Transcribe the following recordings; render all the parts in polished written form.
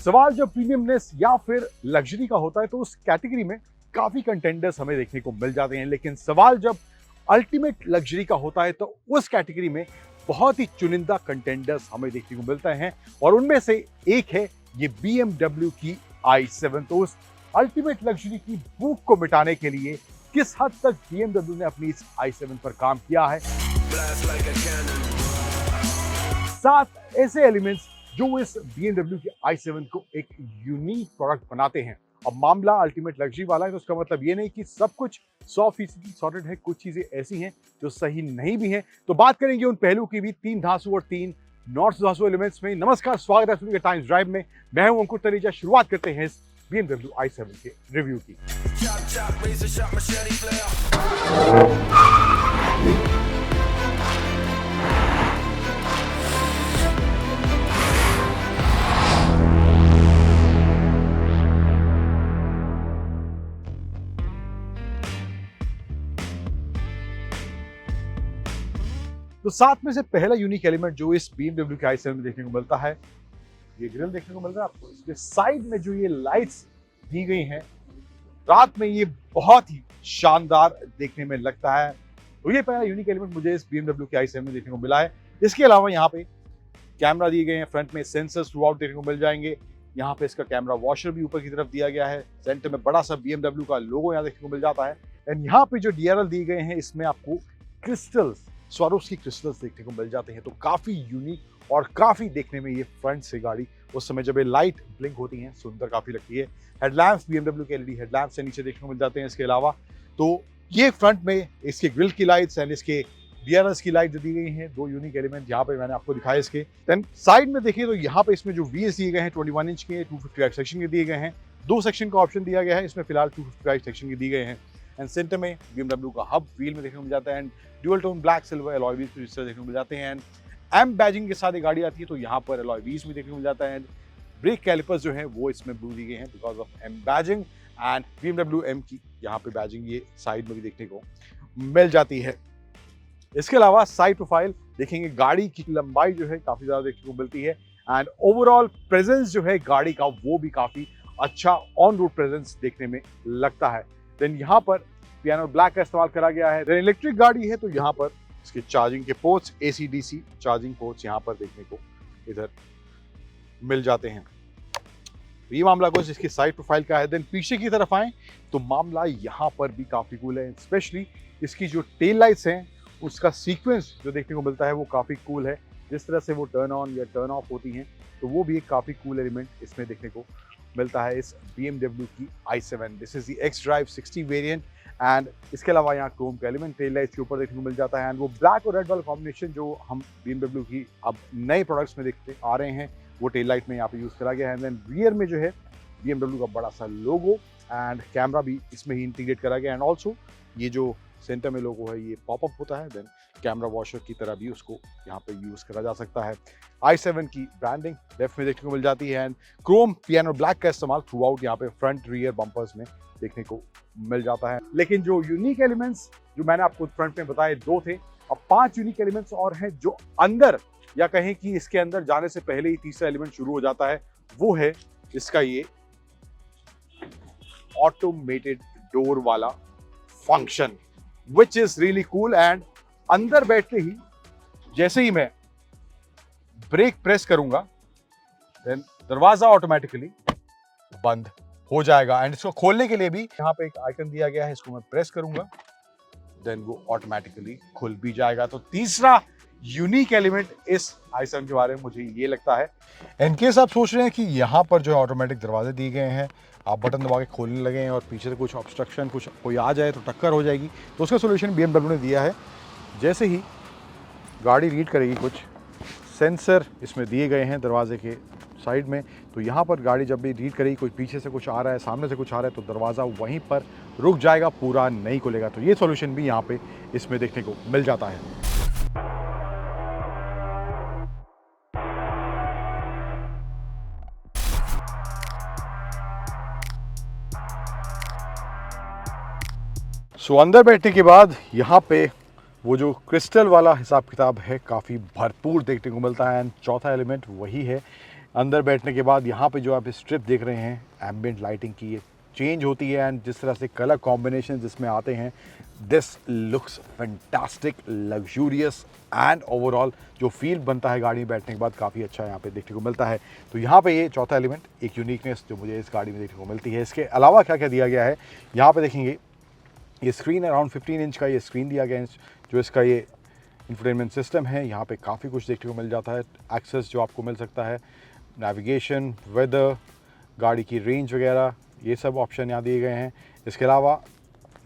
सवाल जब प्रीमियमनेस या फिर लग्जरी का होता है तो उस कैटेगरी में काफी कंटेंडर्स हमें देखने को मिल जाते हैं, लेकिन सवाल जब अल्टीमेट लग्जरी का होता है तो उस कैटेगरी में बहुत ही चुनिंदा कंटेंडर्स हमें देखने को मिलते हैं और उनमें से एक है ये BMW की i7। तो उस अल्टीमेट लग्जरी की भूख को मिटाने के लिए किस हद तक BMW ने अपनी इस i7 पर काम किया है, 7 ऐसे एलिमेंट्स जो इस BMW की i7 को एक यूनिक प्रोडक्ट बनाते हैं। अब मामला अल्टीमेट लग्जरी वाला है तो उसका मतलब ये नहीं कि सब कुछ 100% सॉर्टेड है, कुछ चीजें ऐसी हैं जो सही नहीं भी हैं। तो बात करेंगे उन पहलू की भी, 3 धांसू और 3 नॉर्थ धांसू एलिमेंट्स में। नमस्कार, स्वागत है टाइम्स ड्राइव में। मैं हूं अंकुर तरीजा। शुरुआत करते हैं इस BMW i7 के रिव्यू की। तो 7 में से पहला यूनिक एलिमेंट जो इस BMW के i7 में देखने को मिलता है, ये ग्रिल देखने को मिल रहा है आपको। इसके साइड में जो ये लाइट्स दी गई हैं, रात में ये बहुत ही शानदार देखने में लगता है। तो ये पहला यूनिक एलिमेंट मुझे इस BMW के i7 में देखने को मिला है। इसके अलावा यहाँ पे कैमरा दिए गए हैं, फ्रंट में सेंसर्स थ्रू आउट देखने को मिल जाएंगे। यहाँ पे इसका कैमरा वॉशर भी ऊपर की तरफ दिया गया है। सेंटर में बड़ा सा BMW का लोगो यहाँ देखने को मिल जाता है। एंड यहाँ पे जो DRL दिए गए हैं, इसमें आपको क्रिस्टल्स, स्वारोस्की क्रिस्टल्स देखने को मिल जाते हैं। तो काफी यूनिक और काफी देखने में ये फ्रंट से गाड़ी उस समय जब ये लाइट ब्लिंक होती हैं सुंदर काफी लगती है। हेडलैम्प्स BMW के LED हेडलैम्प्स से नीचे देखने को मिल जाते हैं। इसके अलावा तो ये फ्रंट में इसके ग्रिल की लाइट्स एंड इसके DRLs की लाइट जो दी गई हैं, 2 यूनिक एलिमेंट यहाँ पे मैंने आपको दिखाए इसके। देन साइड में देखिए तो यहाँ पे इसमें जो व्हील्स दिए गए हैं 21 इंच के 255 सेक्शन के दिए गए हैं। 2 सेक्शन का ऑप्शन दिया गया है, इसमें फिलहाल 255 सेक्शन के दिए गए हैं। एंड सेंटर में BMW का हब व्हील में देखने को मिल जाता है। And dual tone black silver alloy wheels इस तरह देखने को मिल जाते हैं। एंड M बैजिंग के साथ ये गाड़ी आती है तो यहाँ पर एलॉय व्हील्स भी देखने को मिल जाता है। ब्रेक कैलिपर्स जो है वो इसमें ब्लू दिए गए हैं because of M badging. And BMW M की यहाँ पे बैजिंग ये साइड में भी देखने को मिल जाती है। इसके अलावा साइड प्रोफाइल देखेंगे, गाड़ी की लंबाई जो है काफी ज्यादा देखने को मिलती है। एंड ओवरऑल प्रेजेंस जो है गाड़ी का वो भी काफी अच्छा ऑन रोड प्रेजेंस देखने में लगता है। देन यहाँ पर पियानो ब्लैक का इस्तेमाल करा गया है। देन इलेक्ट्रिक गाड़ी है तो यहाँ पर इसके चार्जिंग के ports, AC DC charging ports यहाँ पर देखने को इधर मिल जाते हैं। ये मामला कुछ इसकी साइड प्रोफाइल का है। देन पीछे की तरफ आए तो मामला यहाँ पर भी काफी कूल है। स्पेशली इसकी जो टेल लाइट्स हैं उसका सीक्वेंस जो देखने को मिलता है वो काफी कूल है। जिस तरह से वो टर्न ऑन या टर्न ऑफ होती हैं तो वो भी एक काफी कूल एलिमेंट इसमें देखने को मिलता है इस BMW की i7। This is the X-Drive 60 variant. And इसके अलावा यहाँ क्रोम का एलिमेंट टेल लाइट्स के ऊपर देखने को मिल जाता है। एंड वो ब्लैक और रेड वाला कॉम्बिनेशन जो हम BMW की अब नए प्रोडक्ट्स में देखते आ रहे हैं वो टेल लाइट में यहाँ पे यूज करा गया है। देन रियर में जो है BMW का बड़ा सा लोगो एंड कैमरा भी इसमें ही इंटीग्रेट करा गया। एंड ऑल्सो ये जो सेंटर में लोगो है ये पॉपअप होता है। देन कैमरा वॉशर की तरह भी उसको यहाँ पे यूज करा जा सकता है। i7 की ब्रांडिंग लेफ्ट में देखने को मिल जाती है। एंड क्रोम पियानो ब्लैक का इस्तेमाल थ्रू आउट यहाँ पे फ्रंट रियर बम्पर्स में देखने को मिल जाता है। लेकिन जो यूनिक एलिमेंट्स जो मैंने आपको फ्रंट में बताए 2 थे, अब 5 यूनिक एलिमेंट्स और हैं जो अंदर, या कहें कि इसके अंदर जाने से पहले ही तीसरा एलिमेंट शुरू हो जाता है। वो है इसका ये ऑटोमेटेड डोर वाला function which is really cool. And अंदर बैठते ही जैसे ही मैं ब्रेक प्रेस करूंगा देन दरवाजा ऑटोमेटिकली बंद हो जाएगा। एंड इसको खोलने के लिए भी यहाँ पे एक आइकन दिया गया है, इसको मैं प्रेस करूंगा देन वो ऑटोमेटिकली खुल भी जाएगा। तो तीसरा यूनिक एलिमेंट इस i7 के बारे में मुझे ये लगता है। इनकेस आप सोच रहे हैं कि यहाँ पर जो है ऑटोमेटिक दरवाजे दिए गए हैं, आप बटन दबा के खोलने लगे हैं और पीछे से कुछ ऑब्स्ट्रक्शन कुछ कोई आ जाए तो टक्कर हो जाएगी, तो उसका सोल्यूशन BMW ने दिया है। जैसे ही गाड़ी रीड करेगी, कुछ सेंसर इसमें दिए गए हैं दरवाजे के साइड में, तो यहाँ पर गाड़ी जब भी रीड करेगी कोई पीछे से कुछ आ रहा है, सामने से कुछ आ रहा है, तो दरवाज़ा वहीं पर रुक जाएगा, पूरा नहीं खुलेगा। तो ये सॉल्यूशन भी यहाँ पे इसमें देखने को मिल जाता है। सो अंदर बैठने के बाद यहाँ पे वो जो क्रिस्टल वाला हिसाब किताब है काफ़ी भरपूर देखने को मिलता है। एंड चौथा एलिमेंट वही है अंदर बैठने के बाद यहाँ पे जो आप स्ट्रिप देख रहे हैं एम्बिएंट लाइटिंग की, ये चेंज होती है एंड जिस तरह से कलर कॉम्बिनेशन जिसमें आते हैं, this looks fantastic, luxurious and overall जो फील बनता है गाड़ी में बैठने के बाद काफ़ी अच्छा यहाँ पे देखने को मिलता है। तो यहाँ पे ये चौथा एलिमेंट, एक यूनिकनेस जो मुझे इस गाड़ी में देखने को मिलती है। इसके अलावा क्या क्या दिया गया है, यहाँ पे देखेंगे ये स्क्रीन अराउंड 15 इंच का ये स्क्रीन दिया गया है, जो इसका ये इंफोटेनमेंट सिस्टम है। यहाँ पे काफ़ी कुछ देखने को मिल जाता है, एक्सेस जो आपको मिल सकता है, नेविगेशन, वेदर, गाड़ी की रेंज वगैरह, ये सब ऑप्शन यहाँ दिए गए हैं। इसके अलावा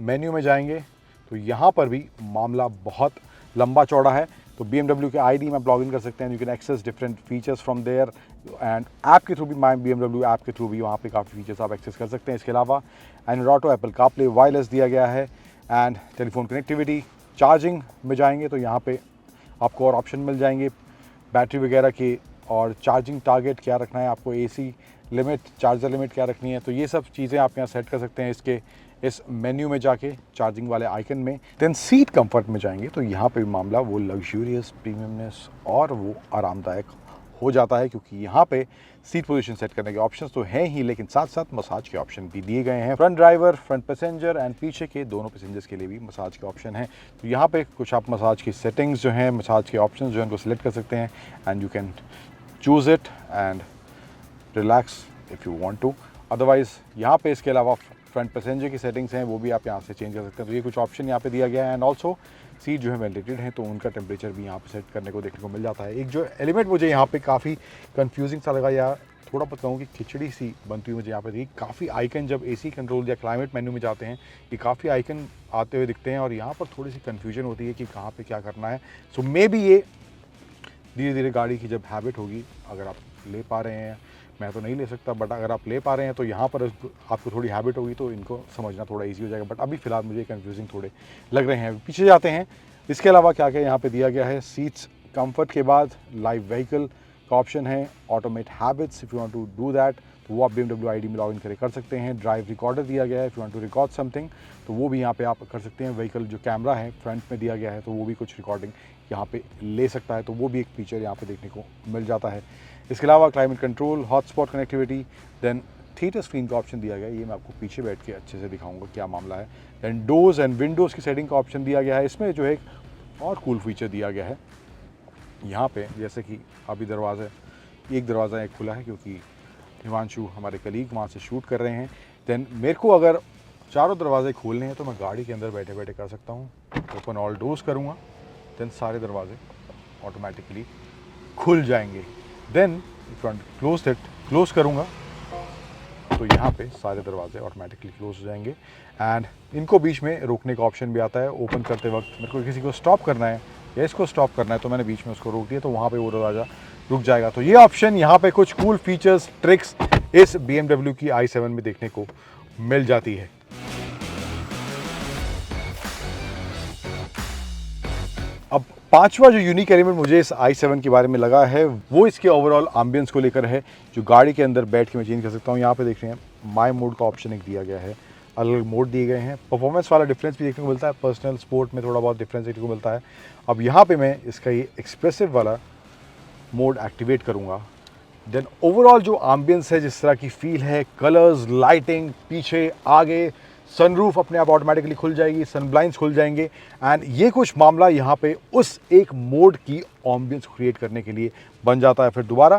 मेन्यू में जाएंगे तो यहाँ पर भी मामला बहुत लंबा चौड़ा है। तो BMW के ID में आप लॉग इन कर सकते हैं, you can access different features from there and app के थ्रू भी, माई BMW ऐप के थ्रू भी वहाँ पे काफ़ी फीचर्स आप एक्सेस कर सकते हैं। इसके अलावा Android auto, Apple CarPlay, wireless दिया गया है एंड टेलीफोन कनेक्टिविटी। चार्जिंग में जाएंगे तो यहाँ पे आपको और ऑप्शन मिल जाएंगे बैटरी वगैरह के, और चार्जिंग टारगेट क्या रखना है आपको, AC लिमिट, चार्जर लिमिट क्या रखनी है, तो ये सब चीज़ें आप यहाँ सेट कर सकते हैं इसके इस मेन्यू में जाके, चार्जिंग वाले आइकन में। देन सीट कंफर्ट में जाएंगे तो यहाँ पे भी मामला वो लग्जूरियस, प्रीमियमनेस और वो आरामदायक हो जाता है, क्योंकि यहाँ पे सीट पोजीशन सेट करने के ऑप्शंस तो हैं ही, लेकिन साथ साथ मसाज के ऑप्शन भी दिए गए हैं। Front driver, front passenger and पीछे के दोनों पैसेंजर्स के लिए भी मसाज के ऑप्शन हैं। तो यहाँ पे कुछ आप मसाज की सेटिंग्स जो हैं, मसाज के ऑप्शन जो हैं, उनको सिलेक्ट कर सकते हैं and you can choose it and relax if you want to. Otherwise यहाँ पे इसके अलावा फ्रंट पैसेंजर की सेटिंग्स हैं, वो भी आप यहाँ से चेंज कर सकते हैं। तो ये कुछ ऑप्शन यहाँ पे दिया गया है एंड ऑल्सो सीट जो है वेंटिलेटेड है, तो उनका टेम्परेचर भी यहाँ पे सेट करने को देखने को मिल जाता है। एक जो एलिमेंट मुझे यहाँ पे काफ़ी कंफ्यूजिंग सा लगा, या थोड़ा बहुत कहूँ कि खिचड़ी सी बनती हुई मुझे यहाँ पे देखी, काफ़ी आइकन जब AC कंट्रोल या क्लाइमेट मेन्यू में जाते हैं, ये काफ़ी आइकन आते हुए दिखते हैं और यहाँ पर थोड़ी सी कन्फ्यूजन होती है कि कहाँ पर क्या करना है। सो मे बी ये धीरे धीरे गाड़ी की जब हैबिट होगी, अगर आप ले पा रहे हैं, मैं तो नहीं ले सकता, बट अगर आप ले पा रहे हैं तो यहाँ पर आपको थोड़ी हैबिट होगी तो इनको समझना थोड़ा इजी हो जाएगा। बट अभी फ़िलहाल मुझे कंफ्यूजिंग थोड़े लग रहे हैं। पीछे जाते हैं, इसके अलावा क्या क्या यहाँ पे दिया गया है। सीट्स कंफर्ट के बाद लाइव व्हीकल का ऑप्शन है, automate habits, if you want to do that तो वो आप BMW ID में लॉग इन करके कर सकते हैं। ड्राइव रिकॉर्डर दिया गया है, if you want to record something तो वो भी यहाँ पे आप कर सकते हैं। व्हीकल जो कैमरा है फ्रंट में दिया गया है तो वो भी कुछ रिकॉर्डिंग यहाँ पे ले सकता है, तो वो भी एक फीचर यहाँ पे देखने को मिल जाता है। इसके अलावा climate control, hotspot connectivity, then theatre screen का ऑप्शन दिया गया है, ये मैं आपको पीछे बैठ के अच्छे से दिखाऊंगा क्या मामला है। देन डोर्स एंड विंडोज़ की सेटिंग का ऑप्शन दिया गया है। इसमें जो है एक और कूल फीचर दिया गया है, यहाँ पे जैसे कि अभी एक दरवाज़ा एक खुला है क्योंकि हिमांशु हमारे कलीग वहाँ से शूट कर रहे हैं। देन मेरे को अगर चारों दरवाजे खोलने हैं तो मैं गाड़ी के अंदर बैठे बैठे कर सकता हूँ। ओपन ऑल डोर्स करूँगा, देन सारे दरवाजे ऑटोमेटिकली खुल जाएंगे। देन फ्रंट क्लोज करूँगा तो यहाँ पे सारे दरवाजे ऑटोमेटिकली क्लोज हो जाएंगे एंड इनको बीच में रोकने का ऑप्शन भी आता है। ओपन करते वक्त मेरे को किसी को स्टॉप करना है या इसको स्टॉप करना है तो मैंने बीच में उसको रोक दिया तो वहाँ पे वो दरवाज़ा रुक जाएगा। तो ये ऑप्शन यहाँ पे कुछ कूल फीचर्स, ट्रिक्स इस BMW की i7 में देखने को मिल जाती है। अब पांचवा जो यूनिक एलिमेंट मुझे इस i7 के बारे में लगा है वो इसके ओवरऑल एम्बियंस को लेकर है, जो गाड़ी के अंदर बैठ के मैं चेंज कर सकता हूँ। यहाँ पे देख रहे हैं माई मोड का ऑप्शन एक दिया गया है, अलग अलग मोड दिए गए हैं। परफॉर्मेंस वाला डिफरेंस भी देखने को मिलता है, पर्सनल स्पोर्ट में थोड़ा बहुत डिफरेंस देखने को मिलता है। अब यहाँ पे मैं इसका ये एक्सप्रेसिव वाला मोड एक्टिवेट करूँगा, देन ओवरऑल जो एम्बियंस है, जिस तरह की फील है, कलर्स, लाइटिंग, पीछे आगे सनरूफ अपने आप ऑटोमेटिकली खुल जाएगी, सन ब्लाइंड्स खुल जाएंगे एंड ये कुछ मामला यहाँ पे उस एक मोड की एम्बियंस क्रिएट करने के लिए बन जाता है। फिर दोबारा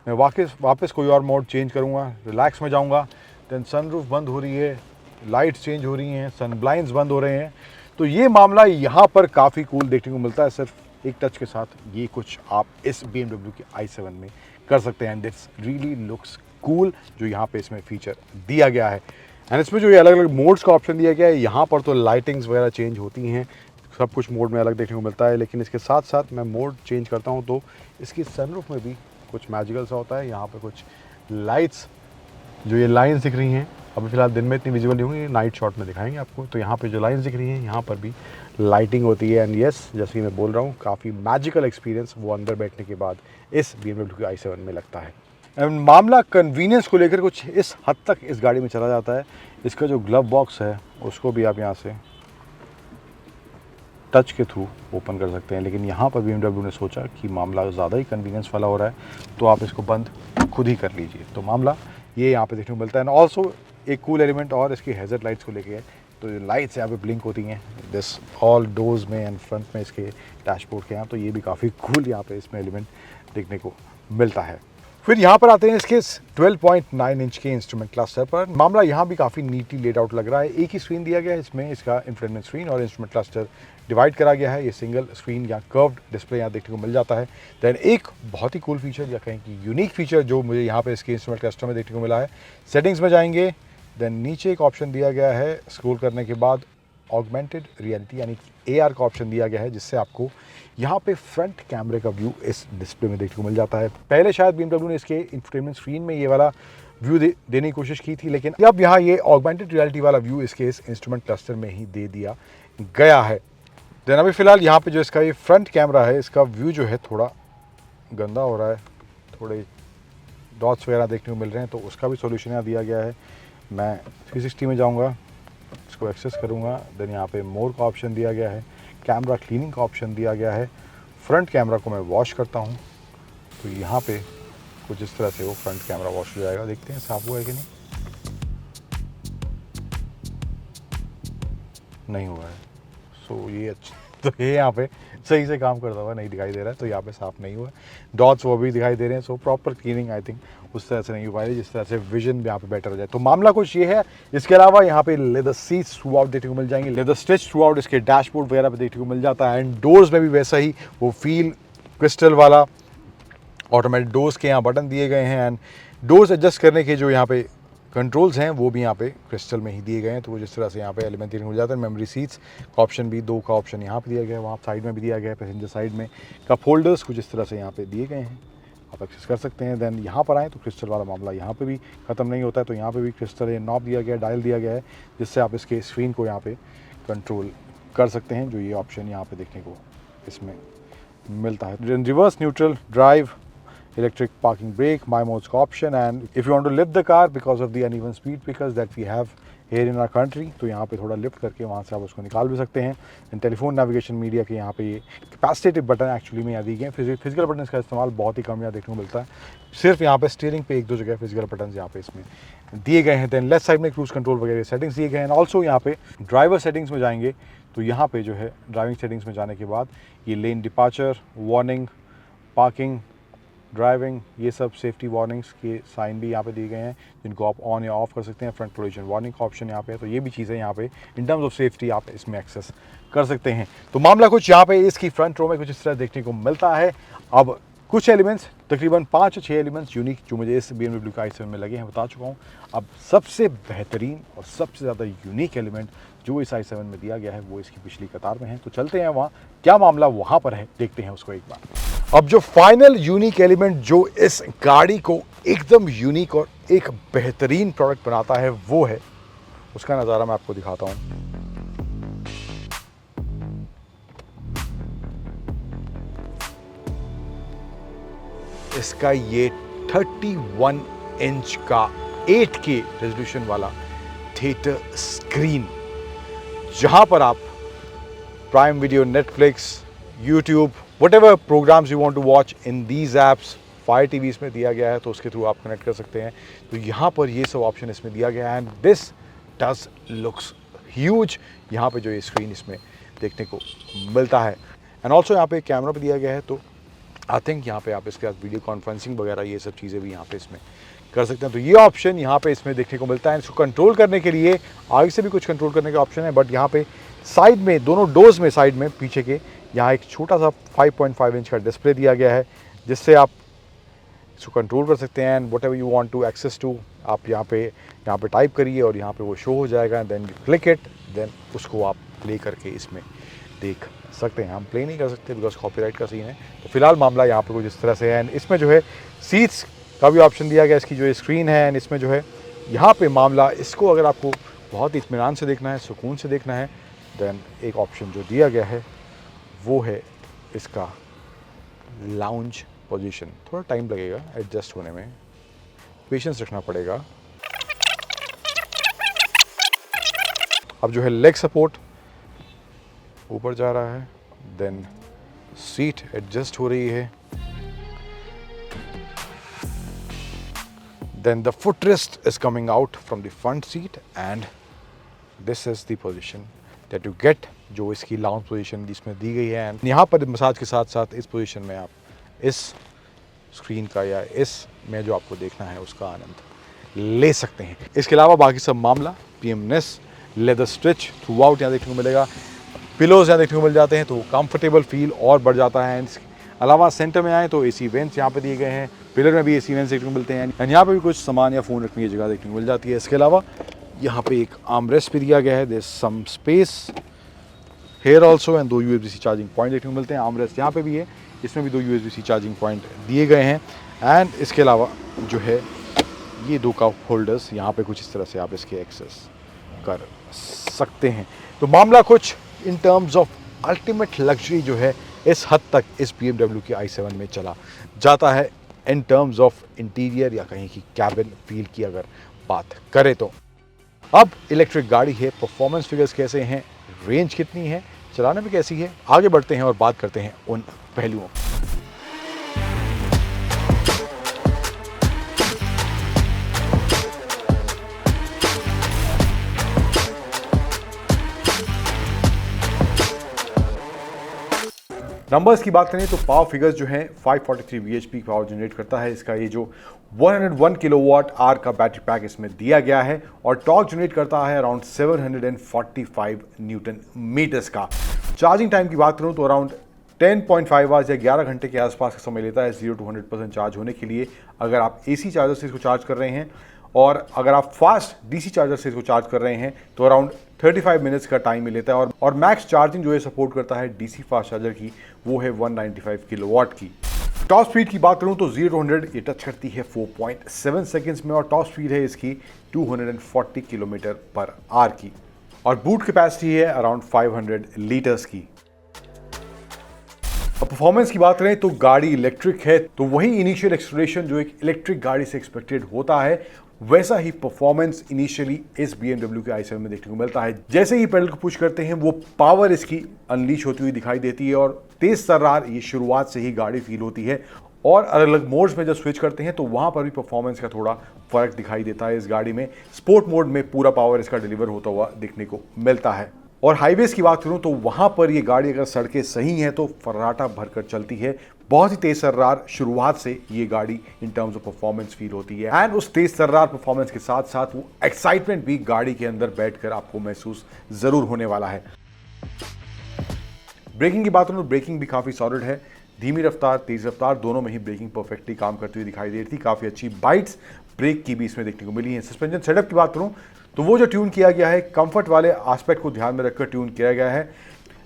मैं वापस कोई और मोड चेंज करूँगा, रिलैक्स में जाऊँगा, देन सनरूफ बंद हो रही है, लाइट्स चेंज हो रही हैं, सन ब्लाइंड्स बंद हो रहे हैं। तो ये मामला यहाँ पर काफ़ी कूल देखने को मिलता है। सिर्फ एक टच के साथ ये कुछ आप इस BMW के i7 में कर सकते हैं and this really looks cool, जो यहाँ पे इसमें फीचर दिया गया है। एंड इसमें जो ये अलग अलग मोड्स का ऑप्शन दिया गया है, यहाँ पर तो लाइटिंग्स वगैरह चेंज होती हैं, सब कुछ मोड में अलग देखने को मिलता है। लेकिन इसके साथ साथ मैं मोड चेंज करता हूँ तो इसकी सनरूफ में भी कुछ मैजिकल सा होता है। यहाँ पर कुछ लाइट्स, जो ये लाइन्स दिख रही हैं, अभी फ़िलहाल दिन में इतनी विजिबल नहीं होंगी, नाइट शॉट में दिखाएंगे आपको। तो यहाँ पे जो लाइन्स दिख रही हैं, यहाँ पर भी लाइटिंग होती है एंड यस, जैसे कि मैं बोल रहा हूँ, काफ़ी मैजिकल एक्सपीरियंस वो अंदर बैठने के बाद इस BMW के i7 में लगता है। एंड मामला कन्वीनियंस को लेकर कुछ इस हद तक इस गाड़ी में चला जाता है। इसका जो ग्लव बॉक्स है उसको भी आप यहाँ से टच के थ्रू ओपन कर सकते हैं, लेकिन यहाँ पर BMW ने सोचा कि मामला ज़्यादा ही कन्वीनियंस वाला हो रहा है, तो आप इसको बंद खुद ही कर लीजिए। तो मामला ये यहाँ पे देखने को मिलता है। एंड ऑल्सो एक कूल एलिमेंट और इसकी हैज़र्ड लाइट्स को लेके है, तो ये लाइट्स यहाँ पे ब्लिंक होती हैं दिस ऑल डोर्स में एंड फ्रंट में इसके डैशबोर्ड के यहाँ, तो ये भी काफ़ी कूल यहाँ पे इसमें एलिमेंट देखने को मिलता है। फिर यहाँ पर आते हैं इसके 12.9 इंच के इंस्ट्रूमेंट क्लस्टर पर। मामला यहाँ भी काफ़ी नीटली लेड आउट लग रहा है। एक ही स्क्रीन दिया गया है इसमें, इसका इंफोटेनमेंट स्क्रीन और इंस्ट्रूमेंट क्लस्टर डिवाइड करा गया है। ये सिंगल स्क्रीन या कर्व्ड डिस्प्ले यहाँ देखने को मिल जाता है। दैन एक बहुत ही कूल फीचर या कहें कि यूनिक फीचर जो मुझे यहाँ पे इसके इंस्ट्रूमेंट क्लस्टर में देखने को मिला है, सेटिंग्स में जाएंगे, देन नीचे एक ऑप्शन दिया गया है, स्क्रॉल करने के बाद ऑगमेंटेड रियलिटी यानी कि AR का ऑप्शन दिया गया है, जिससे आपको यहाँ पे फ्रंट कैमरे का व्यू इस डिस्प्ले में देखने को मिल जाता है। पहले शायद BMW ने इसके इंफोटेनमेंट स्क्रीन में ये वाला व्यू देने की कोशिश की थी, लेकिन अब यहाँ ये ऑगमेंटेड रियलिटी वाला व्यू इसके इस इंस्ट्रूमेंट क्लस्टर में ही दे दिया गया है। देन अभी फिलहाल यहाँ पे जो इसका ये फ्रंट कैमरा है, इसका व्यू जो है थोड़ा गंदा हो रहा है, थोड़े डॉट्स वगैरह देखने को मिल रहे हैं, तो उसका भी सोल्यूशन यहाँ दिया गया है। मैं 360 में जाऊँगा, इसको एक्सेस करूँगा, देन यहाँ पे मोर का ऑप्शन दिया गया है, कैमरा क्लीनिंग का ऑप्शन दिया गया है। फ्रंट कैमरा को मैं वॉश करता हूँ, तो यहाँ पे कुछ इस तरह से वो फ्रंट कैमरा वॉश हो जाएगा। देखते हैं साफ हुआ है कि नहीं हुआ है। सो ये अच्छा, तो ये यहाँ पे सही से काम करता हुआ नहीं दिखाई दे रहा है, तो यहाँ पे साफ़ नहीं हुआ है। डॉट्स वो भी दिखाई दे रहे हैं, so proper cleaning I think उस तरह से नहीं हो पाएगी जिस तरह से विजन भी यहाँ पे बेटर हो जाए। तो मामला कुछ ये है। इसके अलावा यहाँ पे लेदर सीट्स थ्रू आउट देखने को मिल जाएंगे, लेदर स्टिच थ्रू आउट इसके डैशबोर्ड वगैरह पे देखने को मिल जाता है। एंड डोर्स में भी वैसा ही वो फील क्रिस्टल वाला ऑटोमेटिक डोर्स के यहाँ बटन दिए गए हैं, एंड डोर्स एडजस्ट करने के जो यहाँ पे कंट्रोल्स हैं वो भी यहाँ पे क्रिस्टल में ही दिए गए हैं। तो वो जिस तरह से यहाँ पे एलिमेंट देखने को मिल जाता है। मेमोरी सीट्स का ऑप्शन भी 2 का ऑप्शन यहाँ पे दिया गया है, वहाँ साइड में भी दिया गया है, पैसेंजर साइड में कप होल्डर्स कुछ इस तरह से यहाँ पे दिए गए हैं, आप एक्सेस कर सकते हैं। देन यहाँ पर आएँ तो क्रिस्टल वाला मामला यहाँ पे भी ख़त्म नहीं होता है, तो यहाँ पे भी क्रिस्टल ये नॉब दिया गया है, डायल दिया गया है, जिससे आप इसके स्क्रीन को यहाँ पे कंट्रोल कर सकते हैं, जो ये ऑप्शन यहाँ पे देखने को इसमें मिलता है। Reverse neutral drive, electric parking brake, my modes का option, and if you want to lift the car because of the uneven speed pickers that we have here in our country, तो यहाँ पे थोड़ा लिफ्ट करके वहाँ से आप उसको निकाल भी सकते हैं। एंड टेलीफोन नेविगेशन मीडिया के यहाँ पे ये कैपेसिटिव बटन एक्चुअली में यहाँ दिए गए हैं। फिजिकल बटन का इस्तेमाल बहुत ही कम यहाँ देखने को मिलता है, सिर्फ यहाँ पे स्टीयरिंग पे 1-2 जगह फिजिकल बटन यहाँ पे इसमें दिए गए हैं। देन लेफ्ट साइड में क्रूज कंट्रोल वगैरह सेटिंग्स दिए गए हैं। ऑल्सो यहाँ पे ड्राइवर सेटिंग्स में जाएंगे तो यहाँ पे जो है ड्राइविंग सेटिंग्स में जाने के बाद ये lane departure, warning, parking, driving, ये सब सेफ्टी वार्निंग्स के साइन भी यहाँ पे दिए गए हैं, जिनको आप ऑन या ऑफ कर सकते हैं। फ्रंट कोलिजन वार्निंग का ऑप्शन यहाँ पे है, तो ये भी चीज़ें यहाँ पे इन टर्म्स ऑफ सेफ्टी आप इसमें एक्सेस कर सकते हैं। तो मामला कुछ यहाँ पे इसकी फ्रंट रो में कुछ इस तरह देखने को मिलता है। अब कुछ एलिमेंट्स, तकरीबन 5-6 एलिमेंट्स यूनिक जो मुझे इस BMW का i7 में लगे हैं बता चुका हूँ। अब सबसे बेहतरीन और सबसे ज़्यादा यूनिक एलिमेंट जो इस i7 में दिया गया है वो इसकी पिछली कतार में है, तो चलते हैं वहाँ, क्या मामला वहाँ पर है देखते हैं उसको एक बार। अब जो फाइनल यूनिक एलिमेंट जो इस गाड़ी को एकदम यूनिक और एक बेहतरीन प्रोडक्ट बनाता है वो है, उसका नज़ारा मैं आपको दिखाता हूँ। इसका ये 31 इंच का 8K रेजोल्यूशन वाला थिएटर स्क्रीन, जहां पर आप Prime Video, Netflix, YouTube, whatever programmes you want to watch in these apps, Fire TV इसमें दिया गया है, तो उसके थ्रू आप कनेक्ट कर सकते हैं। तो यहाँ पर ये सब ऑप्शन इसमें दिया गया है, and this does looks huge. यहाँ पे जो ये स्क्रीन इसमें देखने को मिलता है, एंड ऑल्सो यहाँ पे कैमरा भी दिया गया है, तो आई थिंक यहाँ पे आप इसके साथ वीडियो कॉन्फ्रेंसिंग वगैरह ये सब चीज़ें भी यहाँ पे इसमें कर सकते हैं। तो ये ऑप्शन यहाँ पे इसमें देखने को मिलता है। इसको कंट्रोल करने के लिए आगे से भी कुछ कंट्रोल करने का ऑप्शन है, बट यहाँ पे साइड में, दोनों डोर्स में साइड में पीछे के यहाँ एक छोटा सा 5.5 इंच का डिस्प्ले दिया गया है, जिससे आप इसको कंट्रोल कर सकते हैं। And whatever you want to access to, आप यहाँ पे टाइप करिए और यहाँ पे वो शो हो जाएगा, देन क्लिक इट, देन उसको आप प्ले करके इसमें देख सकते हैं। हम प्ले नहीं कर सकते बिकॉज कॉपीराइट का सीन है, तो फिलहाल मामला यहाँ पे कुछ इस तरह से है। एंड इसमें जो है सीट्स का भी ऑप्शन दिया गया, इसकी जो स्क्रीन है, एंड इसमें जो है यहाँ पे मामला, इसको अगर आपको बहुत इत्मीनान से देखना है, सुकून से देखना है, देन एक ऑप्शन जो दिया गया है वो है इसका लाउंज पोजीशन। थोड़ा टाइम लगेगा एडजस्ट होने में, पेशेंस रखना पड़ेगा। अब जो है लेग सपोर्ट, ऊपर जा रहा है, देन सीट एडजस्ट हो रही है, then the footrest is coming out from the front seat and this is the position that you get, जो इसकी लाउंज पोजीशन इसमें दी गई है। एंड यहाँ पर मसाज के साथ साथ इस पोजीशन में आप इस स्क्रीन का या इस में जो आपको देखना है उसका आनंद ले सकते हैं। इसके अलावा बाकी सब मामला पीएमनेस लेदर स्ट्रिच थ्रू आउट यहाँ देखने को मिलेगा, पिलोज यहाँ देखने को मिल जाते हैं तो कंफर्टेबल फील और बढ़ जाता है। इसके अलावा सेंटर में आए तो एसी वेंट्स यहाँ पे दिए गए हैं, पिलर में भी एसी वेंट्स देखने को मिलते हैं एंड यहाँ पे भी कुछ सामान या फ़ोन रखने की जगह देखने को मिल जाती है। इसके अलावा यहाँ पे एक आर्मरेस्ट भी दिया गया है, there some space here also and 2 USB-C charging point देखने को मिलते हैं। आर्मरेस्ट यहाँ पे भी है, इसमें भी 2 USB-C चार्जिंग पॉइंट दिए गए हैं एंड इसके अलावा जो है ये 2 कप होल्डर्स यहाँ पे कुछ इस तरह से आप इसके एक्सेस कर सकते हैं। तो मामला कुछ in terms of ultimate luxury जो है इस हद तक इस BMW के i7 में चला जाता है इन टर्म्स ऑफ इंटीरियर या कहीं की कैबिन फील की अगर बात करें तो। अब इलेक्ट्रिक गाड़ी है, परफॉर्मेंस फिगर्स कैसे हैं, रेंज कितनी है, चलाने में कैसी है, आगे बढ़ते हैं और बात करते हैं उन पहलुओं। नंबर्स की बात करें तो पावर फिगर्स जो हैं 543 VHP पावर जनरेट करता है। इसका ये जो 101 किलोवाट आवर का बैटरी पैक इसमें दिया गया है और टॉर्क जनरेट करता है अराउंड 745 न्यूटन मीटर्स का। चार्जिंग टाइम की बात करूं तो अराउंड 10.5 आवर्स या 11 घंटे के आसपास का समय लेता है 0 to 100% चार्ज होने के लिए अगर आप AC चार्जर से इसको चार्ज कर रहे हैं, और अगर आप फास्ट DC चार्जर से इसको चार्ज कर रहे हैं तो अराउंड 35 मिनट्स का टाइम लेता है और मैक्स चार्जिंग जो है सपोर्ट करता है DC फास्ट चार्जर की वो है 195 किलोवाट की। टॉप स्पीड की बात करूं तो 0 to 100 ये टच करती है 4.7 सेकंड्स में और टॉप स्पीड है इसकी 240 किलोमीटर पर आवर की और बूट कैपेसिटी है अराउंड 500 लीटर्स की। अब परफॉर्मेंस की बात करें तो गाड़ी इलेक्ट्रिक है तो वही इनिशियल एक्सेलरेशन जो एक इलेक्ट्रिक गाड़ी से एक्सपेक्टेड होता है वैसा ही परफॉर्मेंस इनिशियली इस BMW के i7 में देखने को मिलता है। जैसे ही पेडल को पुश करते हैं वो पावर इसकी अनलीश होती हुई दिखाई देती है और तेज तर्रार ये शुरुआत से ही गाड़ी फील होती है और अलग अलग मोड्स में जब स्विच करते हैं तो वहां पर भी परफॉर्मेंस का थोड़ा फर्क दिखाई देता है। इस गाड़ी में स्पोर्ट मोड में पूरा पावर इसका डिलीवर होता हुआ दिखने को मिलता है और हाईवेज की बात करूं तो वहां पर ये गाड़ी अगर सड़कें सही हैं तो फर्राटा भरकर चलती है। बहुत ही तेज तर्रार शुरुआत से ये गाड़ी in terms of performance feel होती है एंड उस तेज तर्रार परफॉर्मेंस के साथ साथ वो एक्साइटमेंट भी गाड़ी के अंदर बैठकर आपको महसूस जरूर होने वाला है। ब्रेकिंग की बात करूं तो ब्रेकिंग भी काफी सॉलिड है, धीमी रफ्तार तेज रफ्तार दोनों में ही ब्रेकिंग परफेक्टली काम करती हुई दिखाई दे रही थी। काफी अच्छी बाइट्स ब्रेक की भी इसमें देखने को मिली है। सस्पेंशन सेटअप की बात करूं तो वो जो ट्यून किया गया है कंफर्ट वाले एस्पेक्ट को ध्यान में रखकर ट्यून किया गया है,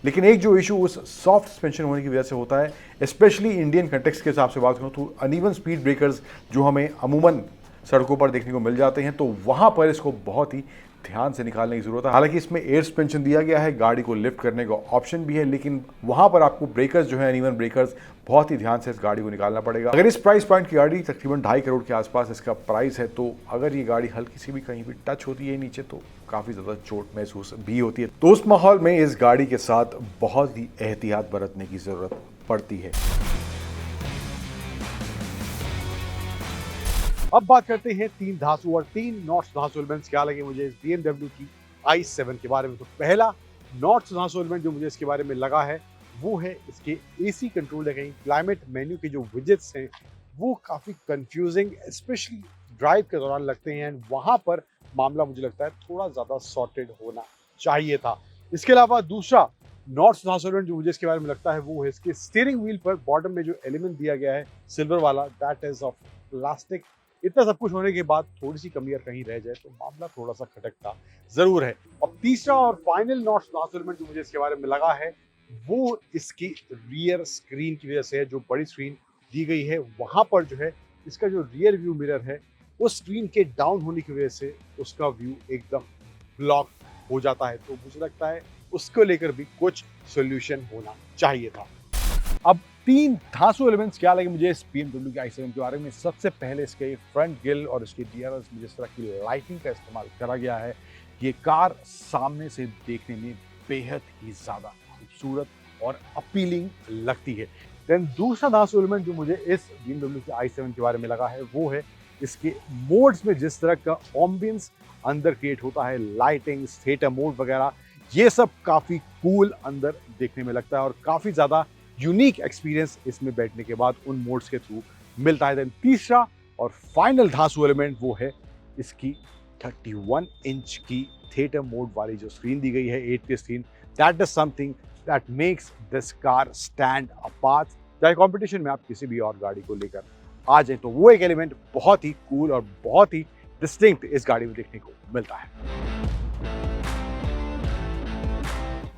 लेकिन एक जो इशू उस सॉफ्ट सस्पेंशन होने की वजह से होता है स्पेशली इंडियन कंटेक्स्ट के हिसाब से बात करूं तो अनइवन स्पीड ब्रेकर्स जो हमें अमूमन सड़कों पर देखने को मिल जाते हैं तो वहां पर इसको बहुत ही ध्यान से निकालने की जरूरत है। हालांकि इसमें एयर सस्पेंशन दिया गया है, गाड़ी को लिफ्ट करने का ऑप्शन भी है, लेकिन वहां पर आपको ब्रेकर्स जो है अनइवन ब्रेकर्स बहुत ही ध्यान से इस गाड़ी को निकालना पड़ेगा। अगर इस प्राइस पॉइंट की गाड़ी तकरीबन 2.5 करोड़ के आसपास इसका प्राइस है तो अगर ये गाड़ी हल्की सी भी कहीं भी टच होती है नीचे तो काफी ज्यादा चोट महसूस भी होती है। तो उस माहौल में इस गाड़ी के साथ बहुत ही एहतियात बरतने की जरूरत पड़ती है। अब बात करते हैं 3 धांसू और 3 नॉट्स धांसू एलिमेंट्स क्या लगे मुझे इस BMW की i7 के बारे में। तो पहला नॉट्स धांसू एलिमेंट जो मुझे इसके बारे में लगा है वो है इसके AC कंट्रोल या कहीं क्लाइमेट मेन्यू के जो विजेट्स हैं वो काफ़ी कंफ्यूजिंग स्पेशली ड्राइव के दौरान लगते हैं एंड वहाँ पर मामला मुझे लगता है थोड़ा ज़्यादा सॉर्टेड होना चाहिए था। इसके अलावा दूसरा नॉट्स धांसू एलिमेंट जो मुझे इसके बारे में लगता है वो है इसके स्टीयरिंग व्हील पर बॉटम में जो एलिमेंट दिया गया है सिल्वर वाला, दैट इज ऑफ प्लास्टिक। इतना सब कुछ होने के बाद थोड़ी सी कमी कहीं रह जाए तो मामला थोड़ा सा खटकता जरूर है। अब तीसरा और फाइनल नॉट्स धांसू एलिमेंट जो मुझे इसके बारे में लगा है वो इसकी रियर स्क्रीन की वजह से है। जो बड़ी स्क्रीन दी गई है वहां पर जो है इसका जो रियर व्यू मिरर है उस स्क्रीन के डाउन होने की वजह से उसका व्यू एकदम ब्लॉक हो जाता है। तो मुझे लगता है उसको लेकर भी कुछ सोल्यूशन होना चाहिए था। अब 3 धांसू एलिमेंट्स क्या लगे मुझे इस BMW के i7 के बारे में। सबसे पहले इसके फ्रंट ग्रिल और इसके DRLs में जिस तरह की लाइटिंग का इस्तेमाल करा गया है ये कार सामने से देखने में बेहद ही ज्यादा खूबसूरत और अपीलिंग लगती है। देन दूसरा धांसू एलिमेंट जो मुझे इस BMW के i7 के बारे में लगा है वो है इसके मोड्स में जिस तरह का एम्बियंस अंदर क्रिएट होता है, लाइटिंग, थिएटर मोड वगैरह, ये सब काफी कूल अंदर देखने में लगता है और काफी ज्यादा यूनिक एक्सपीरियंस इसमें बैठने के बाद उन मोड्स के थ्रू मिलता है। देन तीसरा और फाइनल धांसू एलिमेंट वो है इसकी 31 इंच की थिएटर मोड वाली जो स्क्रीन दी गई है, 8K screen. That is something that makes this car stand apart. चाहे कंपटीशन में आप किसी भी और गाड़ी को लेकर आ जाए तो वो एक एलिमेंट बहुत ही कूल और बहुत ही डिस्टिंक्ट इस गाड़ी में देखने को मिलता है।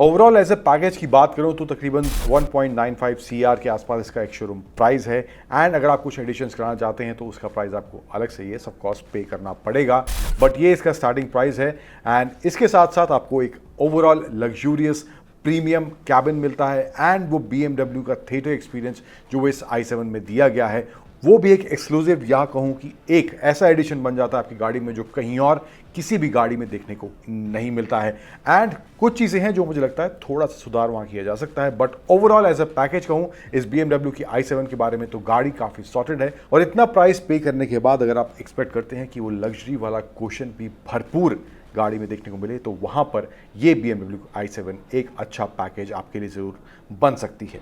ओवरऑल एज ए पैकेज की बात करूं तो तकरीबन 1.95 CR के आसपास इसका एक शोरूम प्राइस है। एंड अगर आप कुछ एडिशंस कराना चाहते हैं तो उसका प्राइस आपको अलग से ये सब कॉस्ट पे करना पड़ेगा, बट ये इसका स्टार्टिंग प्राइस है। एंड इसके साथ साथ आपको एक ओवरऑल लग्जूरियस प्रीमियम कैबिन मिलता है एंड वो BMW का थिएटर एक्सपीरियंस जो इस i7 में दिया गया है वो भी एक एक्सक्लूसिव, या कहूँ कि एक ऐसा एडिशन बन जाता है आपकी गाड़ी में जो कहीं और किसी भी गाड़ी में देखने को नहीं मिलता है। एंड कुछ चीज़ें हैं जो मुझे लगता है थोड़ा सा सुधार वहाँ किया जा सकता है, but overall as a package कहूँ इस BMW की i7 के बारे में तो गाड़ी काफ़ी सॉर्टेड है। और इतना प्राइस पे करने के बाद अगर आप एक्सपेक्ट करते हैं कि वो लग्जरी वाला क्वेश्चन भी भरपूर गाड़ी में देखने को मिले तो वहाँ पर ये BMW i7 एक अच्छा पैकेज आपके लिए ज़रूर बन सकती है।